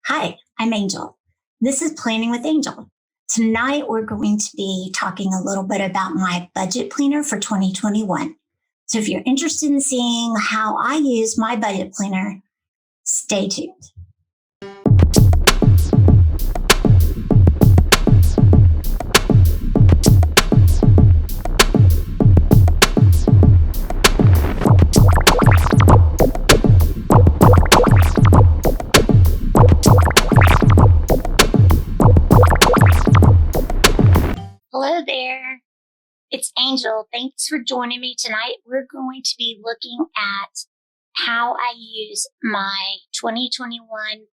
Hi, I'm Angel. This is Planning with Angel. Tonight, we're going to be talking a little bit about my budget planner for 2021. So, if you're interested in seeing how I use my budget planner, stay tuned. Hello there. It's Angel. Thanks for joining me tonight. We're going to be looking at how I use my 2021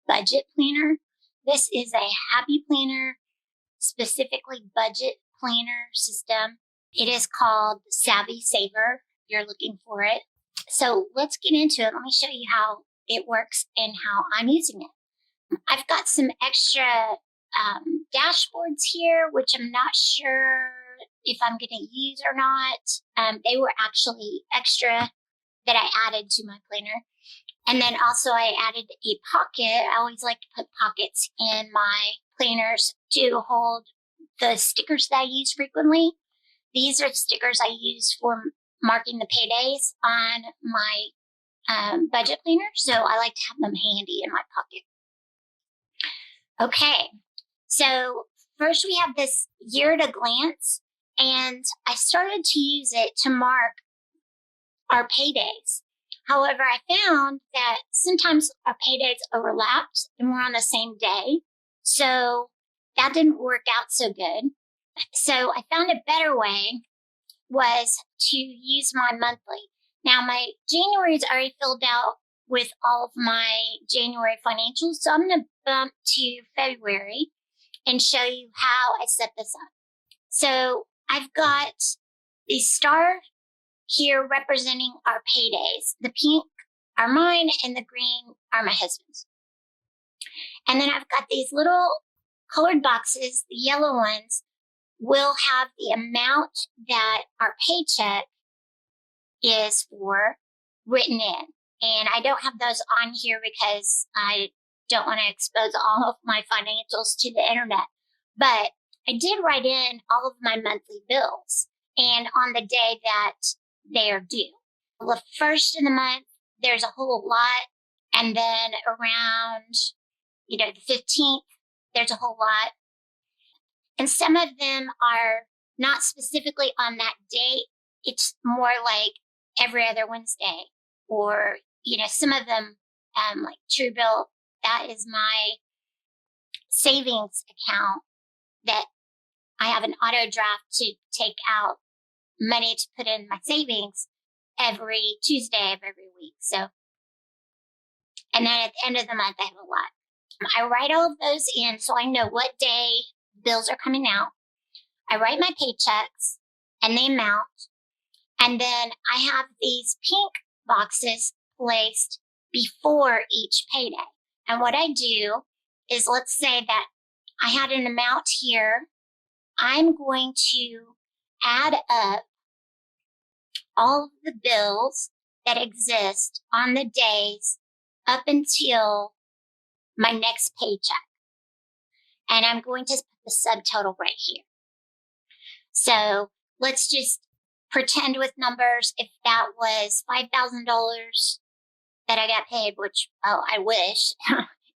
budget planner. This is a happy planner, specifically budget planner system. It is called Savvy Saver. You're looking for it. So let's get into it. Let me show you how it works and how I'm using it. I've got some extra dashboards here, which I'm not sure if I'm going to use or not. They were actually extra that I added to my planner. And then also I added a pocket. I always like to put pockets in my planners to hold the stickers that I use frequently. These are stickers I use for marking the paydays on my budget planner. So I like to have them handy in my pocket. Okay, so first we have this year at a glance, and I started to use it to mark our paydays. However, I found that sometimes our paydays overlapped and we're on the same day. So that didn't work out so good. So I found a better way was to use my monthly. Now my January is already filled out with all of my January financials. So I'm going to bump to February and show you how I set this up. So I've got the star here representing our paydays. The pink are mine and the green are my husband's. And then I've got these little colored boxes. The yellow ones will have the amount that our paycheck is for written in. And I don't have those on here because I don't want to expose all of my financials to the internet. But I did write in all of my monthly bills and on the day that they are due. The first of the month, there's a whole lot. And then around, the 15th, there's a whole lot. And some of them are not specifically on that date. It's more like every other Wednesday. Or, some of them, like Truebill, that is my savings account that I have an auto draft to take out money to put in my savings every Tuesday of every week. So, and then at the end of the month, I have a lot. I write all of those in so I know what day bills are coming out. I write my paychecks and the amount. And then I have these pink boxes placed before each payday. And what I do is, let's say that I had an amount here. I'm going to add up all of the bills that exist on the days up until my next paycheck. And I'm going to put the subtotal right here. So let's just pretend with numbers. If that was $5,000 that I got paid, which, I wish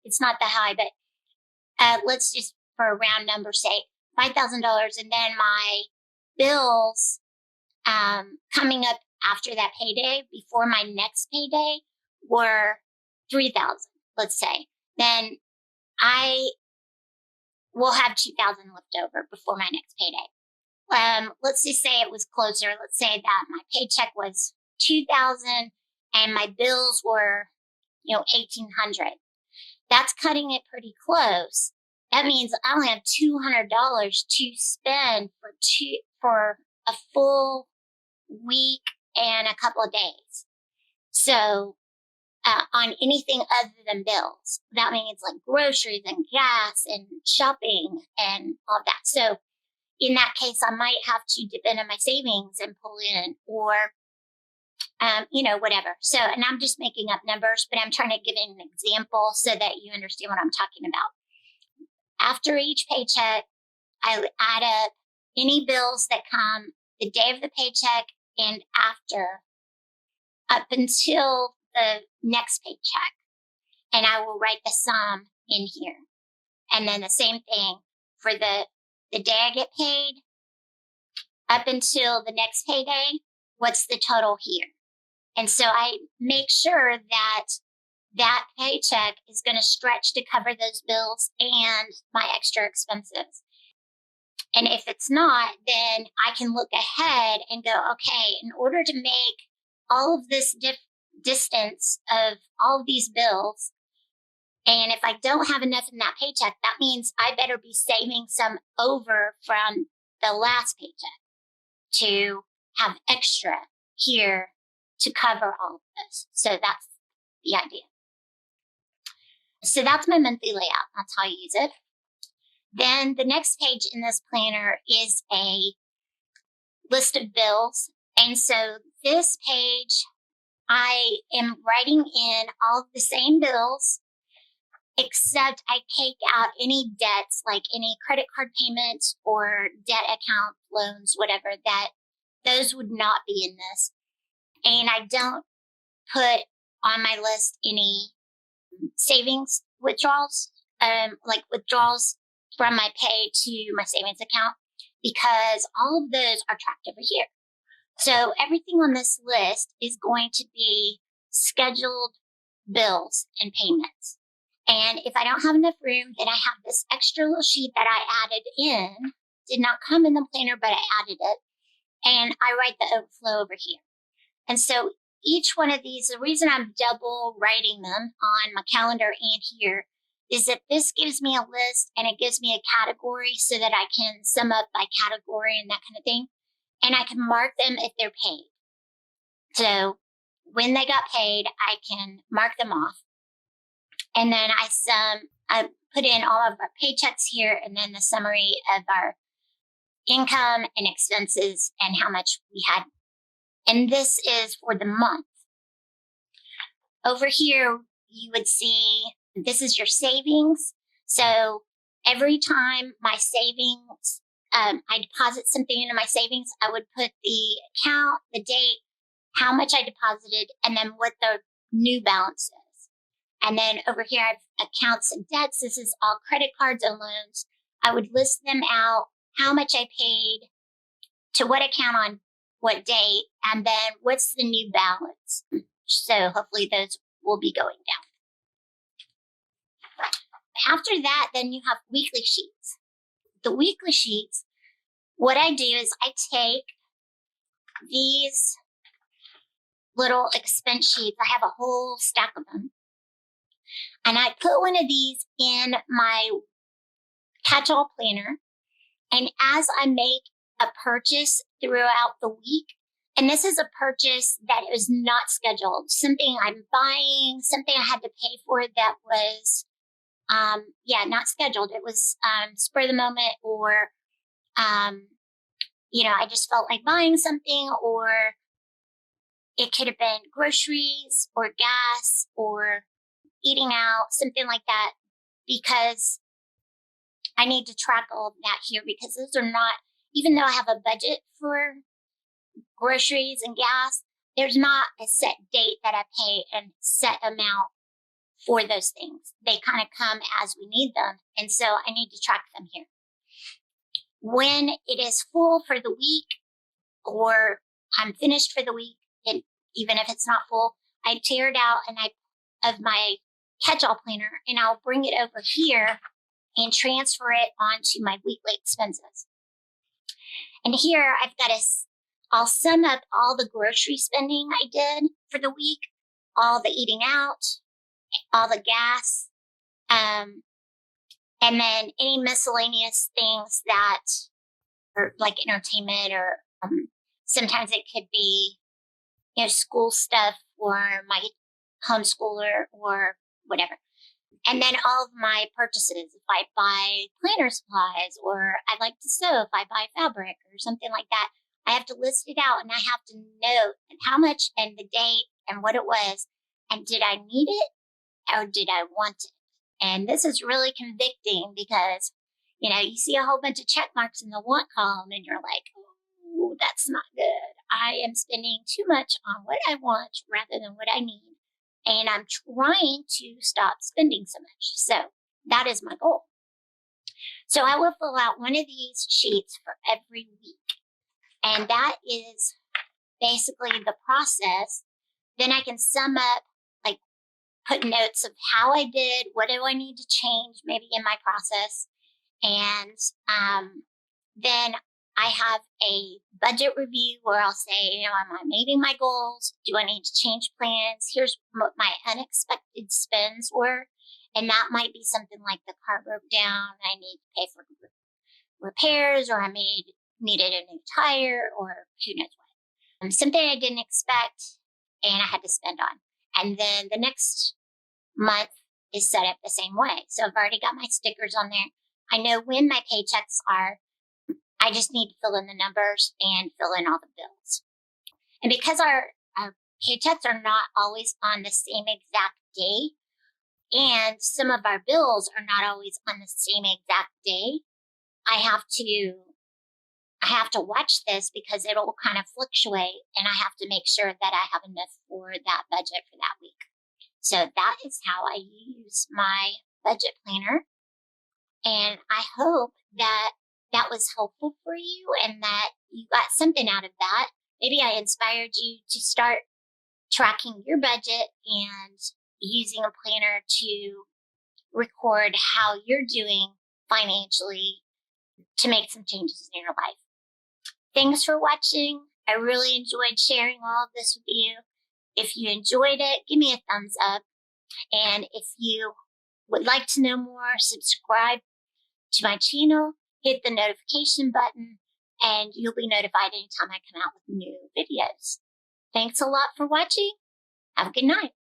it's not that high, but let's just, for a round number, say $5,000. And then my bills coming up after that payday, before my next payday, were $3,000, let's say. Then I will have $2,000 left over before my next payday. Let's just say it was closer. Let's say that my paycheck was $2,000 and my bills were, $1,800. That's cutting it pretty close. That means I only have $200 to spend for a full week and a couple of days. So, on anything other than bills, that means like groceries and gas and shopping and all that. So in that case, I might have to dip into my savings and pull in, or whatever. So, and I'm just making up numbers, but I'm trying to give an example so that you understand what I'm talking about. After each paycheck, I add up any bills that come the day of the paycheck and after, up until the next paycheck. And I will write the sum in here. And then the same thing for the day I get paid, up until the next payday, what's the total here? And so I make sure that that paycheck is going to stretch to cover those bills and my extra expenses. And if it's not, then I can look ahead and go, okay, in order to make all of this distance of all of these bills, and if I don't have enough in that paycheck, that means I better be saving some over from the last paycheck to have extra here to cover all of this. So that's the idea. So that's my monthly layout. That's how I use it. Then the next page in this planner is a list of bills. And so this page, I am writing in all of the same bills, except I take out any debts, like any credit card payments or debt account loans, whatever, that those would not be in this. And I don't put on my list any savings withdrawals, like withdrawals from my pay to my savings account, because all of those are tracked over here. So everything on this list is going to be scheduled bills and payments. And if I don't have enough room, then I have this extra little sheet that I added in. Did not come in the planner, but I added it. And I write the overflow over here. And so each one of these, the reason I'm double writing them on my calendar and here is that this gives me a list and it gives me a category so that I can sum up by category and that kind of thing. And I can mark them if they're paid. So when they got paid, I can mark them off. And then I put in all of our paychecks here and then the summary of our income and expenses and how much we had. And this is for the month. Over here, you would see this is your savings. So every time my savings, I deposit something into my savings, I would put the account, the date, how much I deposited, and then what the new balance is. And then over here, I have accounts and debts. This is all credit cards and loans. I would list them out, how much I paid, to what account on what date, and then what's the new balance. So hopefully those will be going down. After that, then you have weekly sheets. The weekly sheets, what I do is I take these little expense sheets. I have a whole stack of them. And I put one of these in my catch-all planner. And as I make a purchase throughout the week, and this is a purchase that was not scheduled, something I'm buying, something I had to pay for that was, not scheduled. It was spur of the moment, or, I just felt like buying something, or it could have been groceries or gas or eating out, something like that, because I need to track all of that here, because those are not, even though I have a budget for groceries and gas, there's not a set date that I pay and set amount for those things. They kind of come as we need them. And so I need to track them here. When it is full for the week, or I'm finished for the week, and even if it's not full, I tear it out of my catch-all planner, and I'll bring it over here and transfer it onto my weekly expenses. And here I'll sum up all the grocery spending I did for the week, all the eating out, all the gas, and then any miscellaneous things that are like entertainment, or sometimes it could be, school stuff for my homeschooler or whatever. And then all of my purchases, if I buy planner supplies, or I like to sew, if I buy fabric or something like that, I have to list it out and I have to note how much and the date and what it was. And did I need it or did I want it? And this is really convicting because, you see a whole bunch of check marks in the want column and you're like, oh, that's not good. I am spending too much on what I want rather than what I need. And I'm trying to stop spending so much. So that is my goal. So I will fill out one of these sheets for every week. And that is basically the process. Then I can sum up, like put notes of how I did, what do I need to change maybe in my process. And then I have a budget review where I'll say, am I meeting my goals? Do I need to change plans? Here's what my unexpected spends were. And that might be something like the car broke down. I need to pay for repairs, or I needed a new tire, or who knows what. Something I didn't expect and I had to spend on. And then the next month is set up the same way. So I've already got my stickers on there. I know when my paychecks are. I just need to fill in the numbers and fill in all the bills. And because our paychecks are not always on the same exact day, and some of our bills are not always on the same exact day, I have to watch this because it'll kind of fluctuate, and I have to make sure that I have enough for that budget for that week. So that is how I use my budget planner. And I hope that was helpful for you and that you got something out of that. Maybe I inspired you to start tracking your budget and using a planner to record how you're doing financially to make some changes in your life. Thanks for watching. I really enjoyed sharing all of this with you. If you enjoyed it, give me a thumbs up. And if you would like to know more, subscribe to my channel, hit the notification button, and you'll be notified anytime I come out with new videos. Thanks a lot for watching. Have a good night.